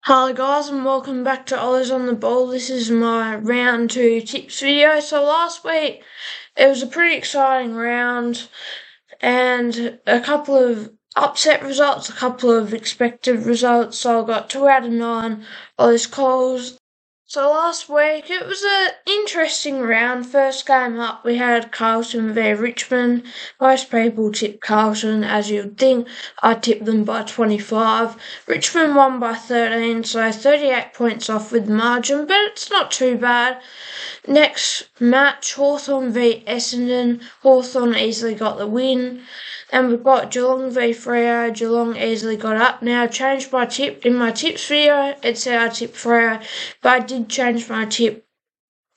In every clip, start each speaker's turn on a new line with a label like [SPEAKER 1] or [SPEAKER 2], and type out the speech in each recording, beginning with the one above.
[SPEAKER 1] Hello guys and welcome back to Ollie's on the Ball. This is my round 2 tips video. So last week it was a pretty exciting round and a couple of upset results, a couple of expected results. So I got 2 out of 9 Ollie's calls. So last week it was an interesting round. First game up we had Carlton v Richmond. Most people tipped Carlton, as you'd think. I tipped them by 25. Richmond won by 13, so 38 points off with margin, but it's not too bad. Next match, Hawthorn v Essendon. Hawthorn easily got the win. And we've got Geelong v Freo. Geelong easily got up. Now, I've changed my tip. In my tips video, it said I tipped Freo, but I did change my tip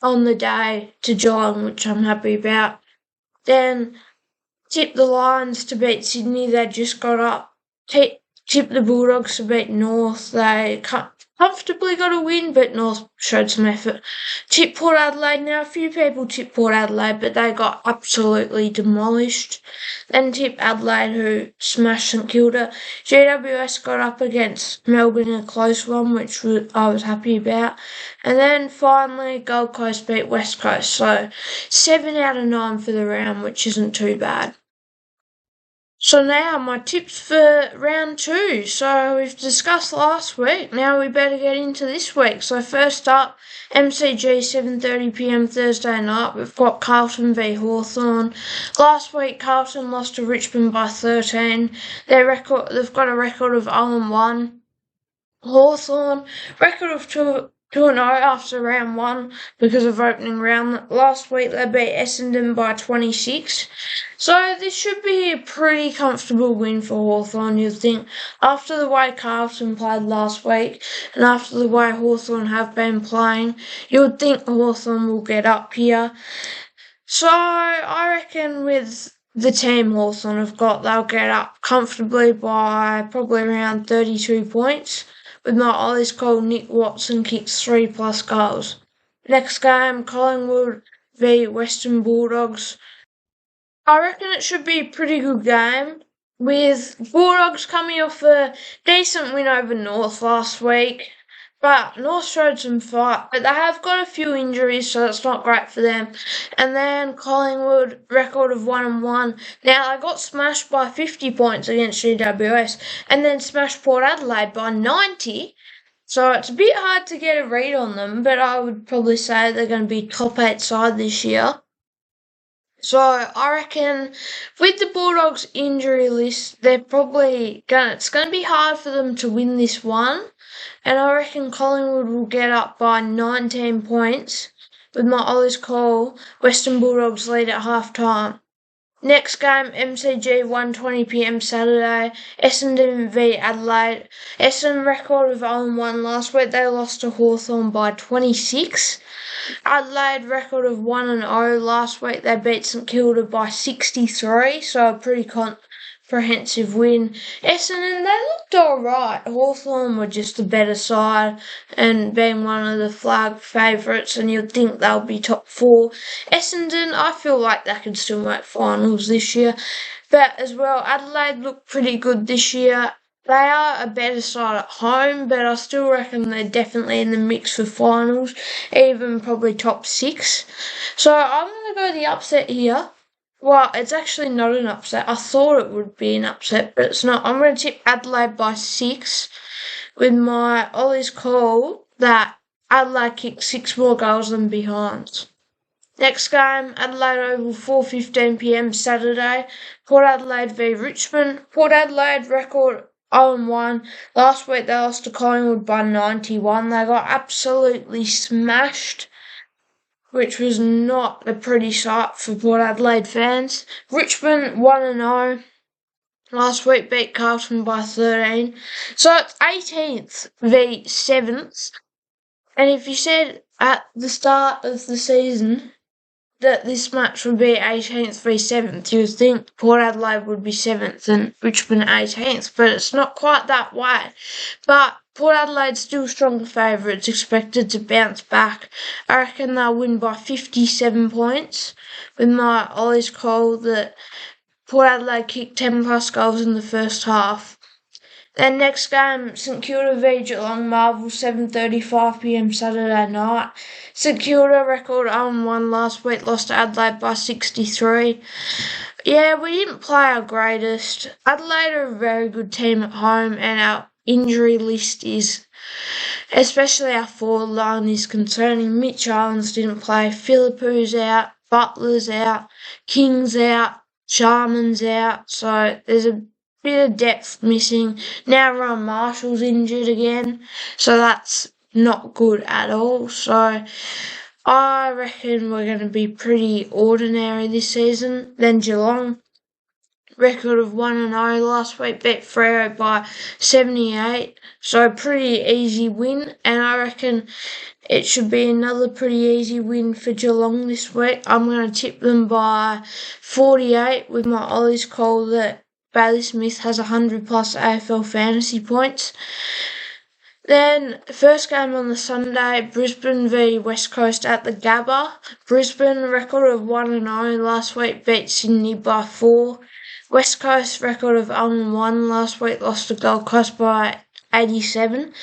[SPEAKER 1] on the day to Geelong, which I'm happy about. Then, tipped the Lions to beat Sydney. They just got up. Tipped the Bulldogs to beat North. They comfortably got a win, but North showed some effort. Tipped Port Adelaide. Now, a few people tipped Port Adelaide, but they got absolutely demolished. Then tipped Adelaide, who smashed St Kilda. GWS got up against Melbourne in a close one, which I was happy about. And then finally, Gold Coast beat West Coast. So 7 out of 9 for the round, which isn't too bad. So now my tips for round 2. So we've discussed last week. Now we better get into this week. So first up, MCG 7:30pm Thursday night. We've got Carlton v Hawthorn. Last week Carlton lost to Richmond by 13. They've got a record of 0-1. Hawthorn record of 2-0 after round 1 because of opening round. Last week they beat Essendon by 26. So this should be a pretty comfortable win for Hawthorn, you'd think. After the way Carlton played last week and after the way Hawthorn have been playing, you would think Hawthorn will get up here. So I reckon with the team Hawthorn have got, they'll get up comfortably by probably around 32 points. With my Ollie's call, Nick Watson kicks 3+ goals. Next game, Collingwood v Western Bulldogs. I reckon it should be a pretty good game, with Bulldogs coming off a decent win over North last week. But North showed some fight, but they have got a few injuries, so that's not great for them. And then Collingwood, record of 1-1. Now, they got smashed by 50 points against GWS, and then smashed Port Adelaide by 90. So it's a bit hard to get a read on them, but I would probably say they're going to be top 8 side this year. So I reckon with the Bulldogs injury list, it's going to be hard for them to win this one. And I reckon Collingwood will get up by 19 points with my Ollie's call, Western Bulldogs lead at half-time. Next game, MCG 1:20pm Saturday, Essendon v Adelaide. Essendon record of 0-1 last week. They lost to Hawthorn by 26. Adelaide record of 1-0 last week. They beat St Kilda by 63, so a pretty comprehensive win. Essendon, they looked alright. Hawthorn were just the better side and being one of the flag favourites, and you'd think they'll be top 4. Essendon, I feel like they can still make finals this year. But as well, Adelaide looked pretty good this year. They are a better side at home, but I still reckon they're definitely in the mix for finals, even probably top 6. So I'm going to go the upset here. Well, it's actually not an upset. I thought it would be an upset, but it's not. I'm going to tip Adelaide by 6 with my Ollie's call that Adelaide kicked 6 more goals than behinds. Next game, Adelaide Oval 4:15pm Saturday, Port Adelaide v Richmond. Port Adelaide record 0-1. Last week they lost to Collingwood by 91. They got absolutely smashed, which was not a pretty sight for Port Adelaide fans. Richmond 1-0. Last week beat Carlton by 13. So it's 18th v 7th. And if you said at the start of the season that this match would be 18th v 7th, you would think Port Adelaide would be 7th and Richmond 18th, but it's not quite that way. But Port Adelaide's still strong favourites, expected to bounce back. I reckon they'll win by 57 points, with my Ollie's call that Port Adelaide kicked 10+ goals in the first half. Then next game, St Kilda v Geelong Marvel, 7:35 p.m. Saturday night. St Kilda record 0-1 last week, lost to Adelaide by 63. Yeah, we didn't play our greatest. Adelaide are a very good team at home, and our injury list is, especially our forward line, is concerning. Mitch Owens didn't play, Philippu's out, Butler's out, King's out, Sharman's out, so there's a bit of depth missing. Now Ron Marshall's injured again, so that's not good at all. So I reckon we're going to be pretty ordinary this season. Then Geelong, record of 1-0 last week, beat Freo by 78, so pretty easy win, and I reckon it should be another pretty easy win for Geelong this week. I'm going to tip them by 48 with my Ollie's call that Bailey Smith has 100 plus AFL fantasy points. Then, first game on the Sunday, Brisbane v West Coast at the Gabba. Brisbane, record of 1-0 last week, beat Sydney by 4. West Coast, record of 0-1 last week, lost to Gold Coast by 87.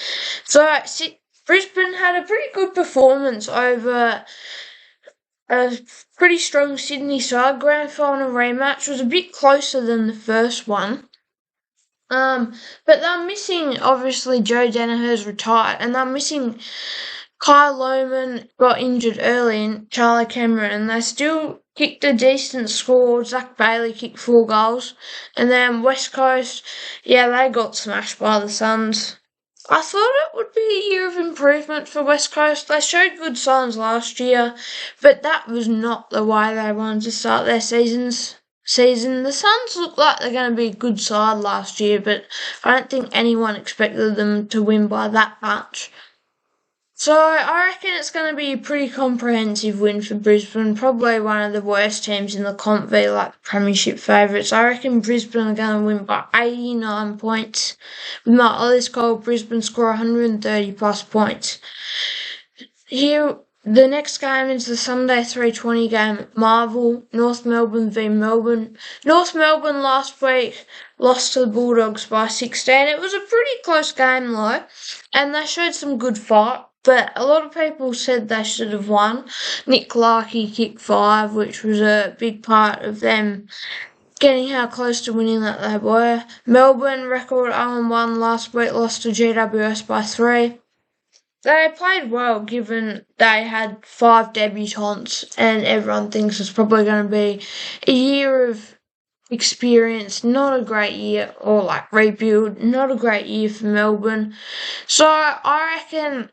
[SPEAKER 1] So, Brisbane had a pretty good performance over a pretty strong Sydney side. Grand final rematch was a bit closer than the first one. But they're missing, obviously, Joe Danaher's retired, and they're missing Kyle Lohman, got injured early, and Charlie Cameron, and they still kicked a decent score. Zach Bailey kicked 4 goals. And then West Coast, yeah, they got smashed by the Suns. I thought it would be a year of improvement for West Coast. They showed good signs last year, but that was not the way they wanted to start their season. The Suns look like they're going to be a good side last year, but I don't think anyone expected them to win by that much. So I reckon it's going to be a pretty comprehensive win for Brisbane, probably one of the worst teams in the comp v like the premiership favourites. I reckon Brisbane are going to win by 89 points. With my Ollie's goal, Brisbane score 130 plus points. Here, the next game is the Sunday 3:20 game at Marvel, North Melbourne v Melbourne. North Melbourne last week lost to the Bulldogs by 16. It was a pretty close game though, and they showed some good fight, but a lot of people said they should have won. Nick Larkey kicked 5, which was a big part of them getting how close to winning that they were. Melbourne record 0-1 last week, lost to GWS by 3. They played well given they had 5 debutants, and everyone thinks it's probably going to be a year of experience, not a great year, or like rebuild, not a great year for Melbourne. So I reckon,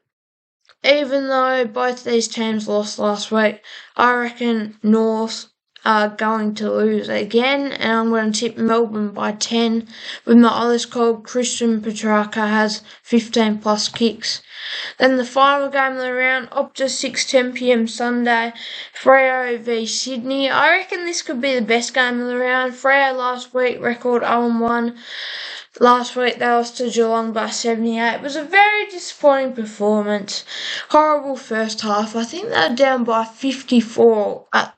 [SPEAKER 1] even though both these teams lost last week, I reckon North are going to lose again, and I'm going to tip Melbourne by 10 with my Ollie's called Christian Petrarca has 15 plus kicks. Then the final game of the round, Optus 6:10 p.m. Sunday, Freo v Sydney. I reckon this could be the best game of the round. Freo last week, record 0-1. Last week they lost to Geelong by 78. It was a very disappointing performance. Horrible first half. I think they were down by 54 at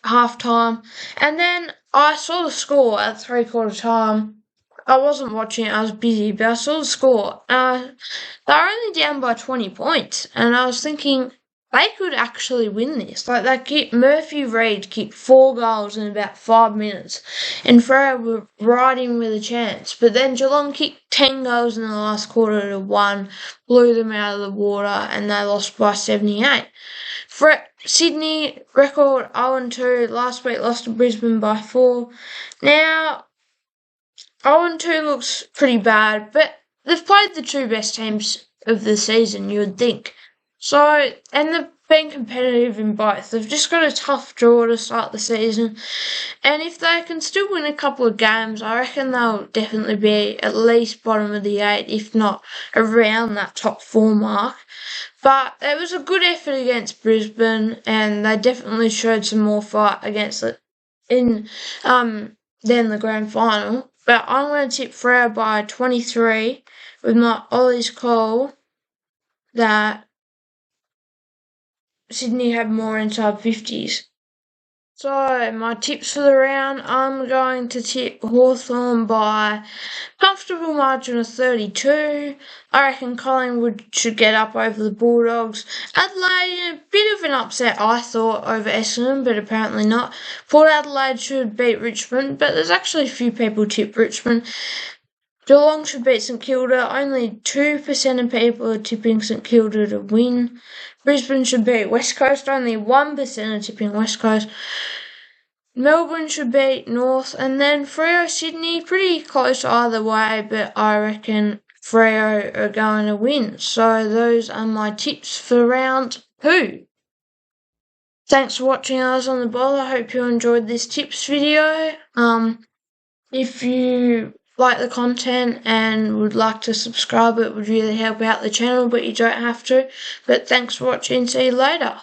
[SPEAKER 1] half time. And then I saw the score at 3/4 time. I wasn't watching it, I was busy, but I saw the score. They were only down by 20 points, and I was thinking they could actually win this. Like, Murphy Reid kicked 4 goals in about 5 minutes, and Freo were right in with a chance. But then Geelong kicked 10 goals in the last quarter to 1, blew them out of the water, and they lost by 78. Sydney record 0-2, last week lost to Brisbane by 4. Now, 0-2 looks pretty bad, but they've played the 2 best teams of the season, you would think. So, and they've been competitive in both. They've just got a tough draw to start the season. And if they can still win a couple of games, I reckon they'll definitely be at least bottom of the 8, if not around that top 4 mark. But it was a good effort against Brisbane, and they definitely showed some more fight against it in then the grand final. But I'm going to tip Freo by 23 with my Ollie's call that Sydney had more inside 50s. So, my tips for the round, I'm going to tip Hawthorn by comfortable margin of 32. I reckon Collingwood should get up over the Bulldogs. Adelaide, a bit of an upset, I thought, over Essendon, but apparently not. Port Adelaide should beat Richmond, but there's actually a few people tip Richmond. Geelong should beat St Kilda. Only 2% of people are tipping St Kilda to win. Brisbane should beat West Coast. Only 1% are tipping West Coast. Melbourne should beat North, and then Freo Sydney, pretty close either way, but I reckon Freo are going to win. So those are my tips for round 2. Thanks for watching us on the ball. I hope you enjoyed this tips video. If you like the content and would like to subscribe, it would really help out the channel, but you don't have to. But thanks for watching. See you later.